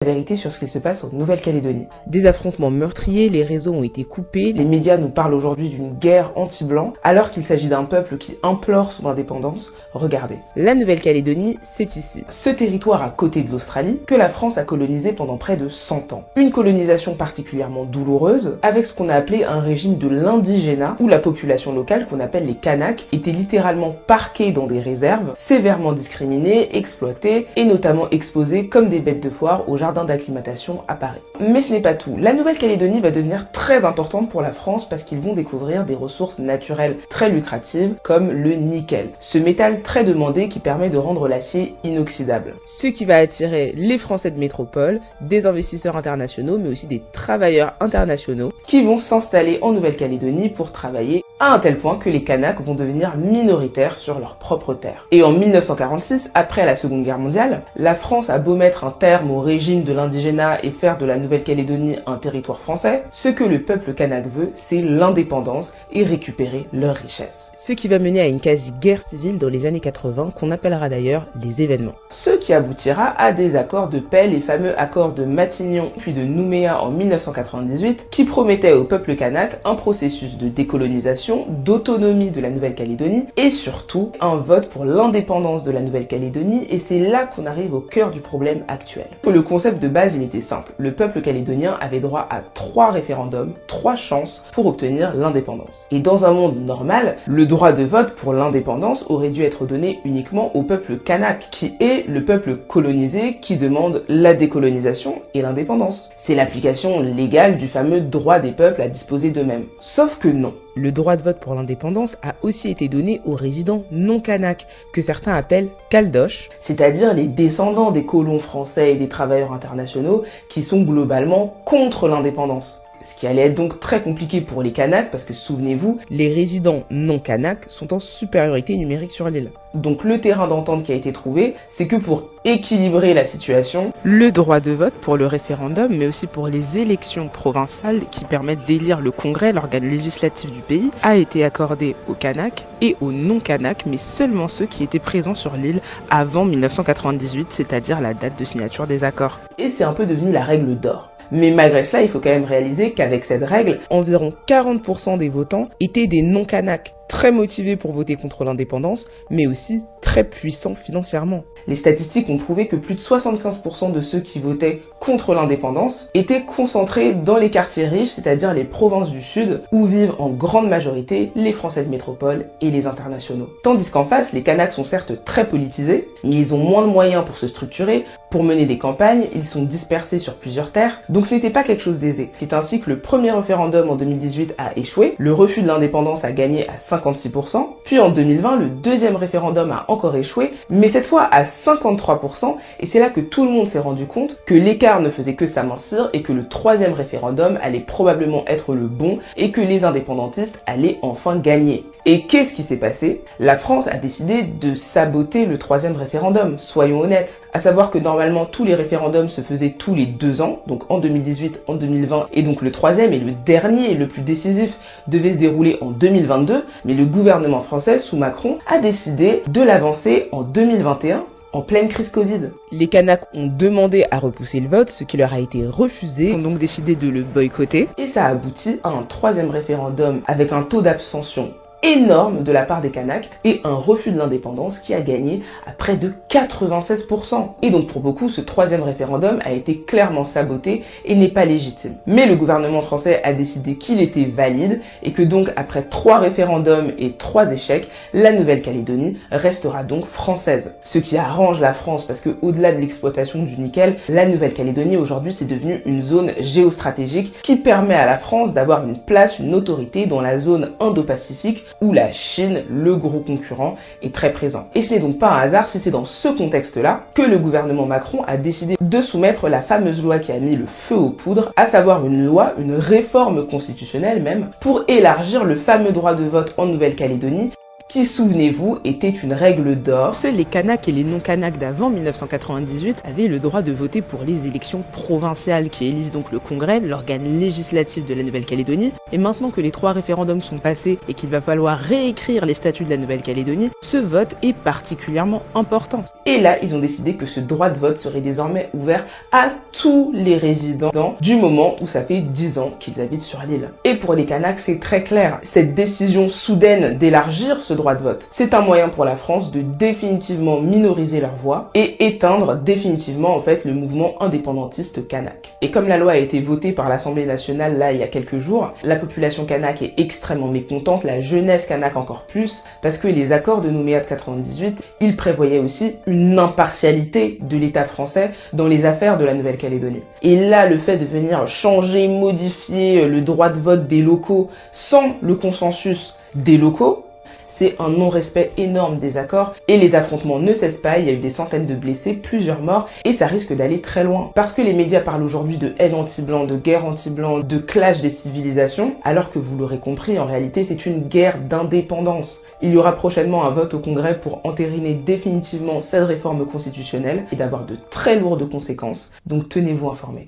La vérité sur ce qui se passe en Nouvelle-Calédonie. Des affrontements meurtriers, les réseaux ont été coupés, les médias nous parlent aujourd'hui d'une guerre anti-blanc, alors qu'il s'agit d'un peuple qui implore son indépendance. Regardez. La Nouvelle-Calédonie, c'est ici. Ce territoire à côté de l'Australie, que la France a colonisé pendant près de 100 ans. Une colonisation particulièrement douloureuse, avec ce qu'on a appelé un régime de l'indigénat, où la population locale, qu'on appelle les Kanaks, était littéralement parquée dans des réserves, sévèrement discriminée, exploitée, et notamment exposée comme des bêtes de foire au jardin d'acclimatation à Paris. Mais ce n'est pas tout. La Nouvelle-Calédonie va devenir très importante pour la France parce qu'ils vont découvrir des ressources naturelles très lucratives comme le nickel, ce métal très demandé qui permet de rendre l'acier inoxydable. Ce qui va attirer les Français de métropole, des investisseurs internationaux mais aussi des travailleurs internationaux qui vont s'installer en Nouvelle-Calédonie pour travailler à un tel point que les Kanaks vont devenir minoritaires sur leur propre terre. Et en 1946, après la Seconde Guerre mondiale, la France a beau mettre un terme au régime de l'indigénat et faire de la Nouvelle-Calédonie un territoire français, ce que le peuple kanak veut, c'est l'indépendance et récupérer leurs richesses. Ce qui va mener à une quasi-guerre civile dans les années 80 qu'on appellera d'ailleurs les événements. Ce qui aboutira à des accords de paix, les fameux accords de Matignon puis de Nouméa en 1998, qui promettaient au peuple kanak un processus de décolonisation, d'autonomie de la Nouvelle-Calédonie et surtout un vote pour l'indépendance de la Nouvelle-Calédonie, et c'est là qu'on arrive au cœur du problème actuel. Le concept de base, il était simple. Le peuple calédonien avait droit à 3 référendums, 3 chances pour obtenir l'indépendance. Et dans un monde normal, le droit de vote pour l'indépendance aurait dû être donné uniquement au peuple kanak, qui est le peuple colonisé qui demande la décolonisation et l'indépendance. C'est l'application légale du fameux droit des peuples à disposer d'eux-mêmes. Sauf que non. Le droit de vote pour l'indépendance a aussi été donné aux résidents non kanaks, que certains appellent caldoches, c'est-à-dire les descendants des colons français et des travailleurs internationaux qui sont globalement contre l'indépendance. Ce qui allait être donc très compliqué pour les Kanaks parce que, souvenez-vous, les résidents non Kanaks sont en supériorité numérique sur l'île. Donc le terrain d'entente qui a été trouvé, c'est que pour équilibrer la situation, le droit de vote pour le référendum, mais aussi pour les élections provinciales qui permettent d'élire le Congrès, l'organe législatif du pays, a été accordé aux Kanaks et aux non-Kanaks, mais seulement ceux qui étaient présents sur l'île avant 1998, c'est-à-dire la date de signature des accords. Et c'est un peu devenu la règle d'or. Mais malgré cela, il faut quand même réaliser qu'avec cette règle, environ 40% des votants étaient des non-Kanaks, très motivés pour voter contre l'indépendance, mais aussi très puissants financièrement. Les statistiques ont prouvé que plus de 75% de ceux qui votaient contre l'indépendance étaient concentrés dans les quartiers riches, c'est-à-dire les provinces du Sud, où vivent en grande majorité les Français de métropole et les internationaux. Tandis qu'en face, les Kanaks sont certes très politisés, mais ils ont moins de moyens pour se structurer, pour mener des campagnes, ils sont dispersés sur plusieurs terres, donc ce n'était pas quelque chose d'aisé. C'est ainsi que le premier référendum en 2018 a échoué, le refus de l'indépendance a gagné à 56%, puis en 2020, le deuxième référendum a encore échoué, mais cette fois à 53%, et c'est là que tout le monde s'est rendu compte que l'écart ne faisait que s'amincir et que le troisième référendum allait probablement être le bon et que les indépendantistes allaient enfin gagner. Et qu'est-ce qui s'est passé? La France a décidé de saboter le troisième référendum, soyons honnêtes. À savoir que normalement tous les référendums se faisaient tous les 2 ans, donc en 2018, en 2020, et donc le troisième et le dernier et le plus décisif devait se dérouler en 2022, mais le gouvernement français sous Macron a décidé de l'avancer en 2021, en pleine crise Covid. Les Kanaks ont demandé à repousser le vote, ce qui leur a été refusé, ils ont donc décidé de le boycotter, et ça a abouti à un troisième référendum avec un taux d'abstention énorme de la part des Kanaks et un refus de l'indépendance qui a gagné à près de 96%. Et donc pour beaucoup, ce troisième référendum a été clairement saboté et n'est pas légitime. Mais le gouvernement français a décidé qu'il était valide et que donc après 3 référendums et 3 échecs, la Nouvelle-Calédonie restera donc française. Ce qui arrange la France parce que au-delà de l'exploitation du nickel, la Nouvelle-Calédonie aujourd'hui c'est devenu une zone géostratégique qui permet à la France d'avoir une place, une autorité dans la zone Indo-Pacifique où la Chine, le gros concurrent, est très présent. Et ce n'est donc pas un hasard si c'est dans ce contexte-là que le gouvernement Macron a décidé de soumettre la fameuse loi qui a mis le feu aux poudres, à savoir une loi, une réforme constitutionnelle même, pour élargir le fameux droit de vote en Nouvelle-Calédonie qui, souvenez-vous, était une règle d'or. Seuls les Kanaks et les non-Kanaks d'avant 1998 avaient le droit de voter pour les élections provinciales qui élisent donc le Congrès, l'organe législatif de la Nouvelle-Calédonie. Et maintenant que les 3 référendums sont passés et qu'il va falloir réécrire les statuts de la Nouvelle-Calédonie, ce vote est particulièrement important. Et là, ils ont décidé que ce droit de vote serait désormais ouvert à tous les résidents du moment où ça fait 10 ans qu'ils habitent sur l'île. Et pour les Kanaks, c'est très clair. Cette décision soudaine d'élargir ce droit de vote, c'est un moyen pour la France de définitivement minoriser leur voix et éteindre définitivement en fait le mouvement indépendantiste kanak. Et comme la loi a été votée par l'Assemblée nationale là il y a quelques jours, la population kanak est extrêmement mécontente, la jeunesse kanak encore plus, parce que les accords de Nouméa de 98, ils prévoyaient aussi une impartialité de l'État français dans les affaires de la Nouvelle-Calédonie. Et là, le fait de venir changer, modifier le droit de vote des locaux sans le consensus des locaux, c'est un non-respect énorme des accords et les affrontements ne cessent pas, il y a eu des centaines de blessés, plusieurs morts et ça risque d'aller très loin. Parce que les médias parlent aujourd'hui de haine anti-blanc, de guerre anti-blanc, de clash des civilisations, alors que vous l'aurez compris, en réalité c'est une guerre d'indépendance. Il y aura prochainement un vote au Congrès pour entériner définitivement cette réforme constitutionnelle et d'avoir de très lourdes conséquences, donc tenez-vous informés.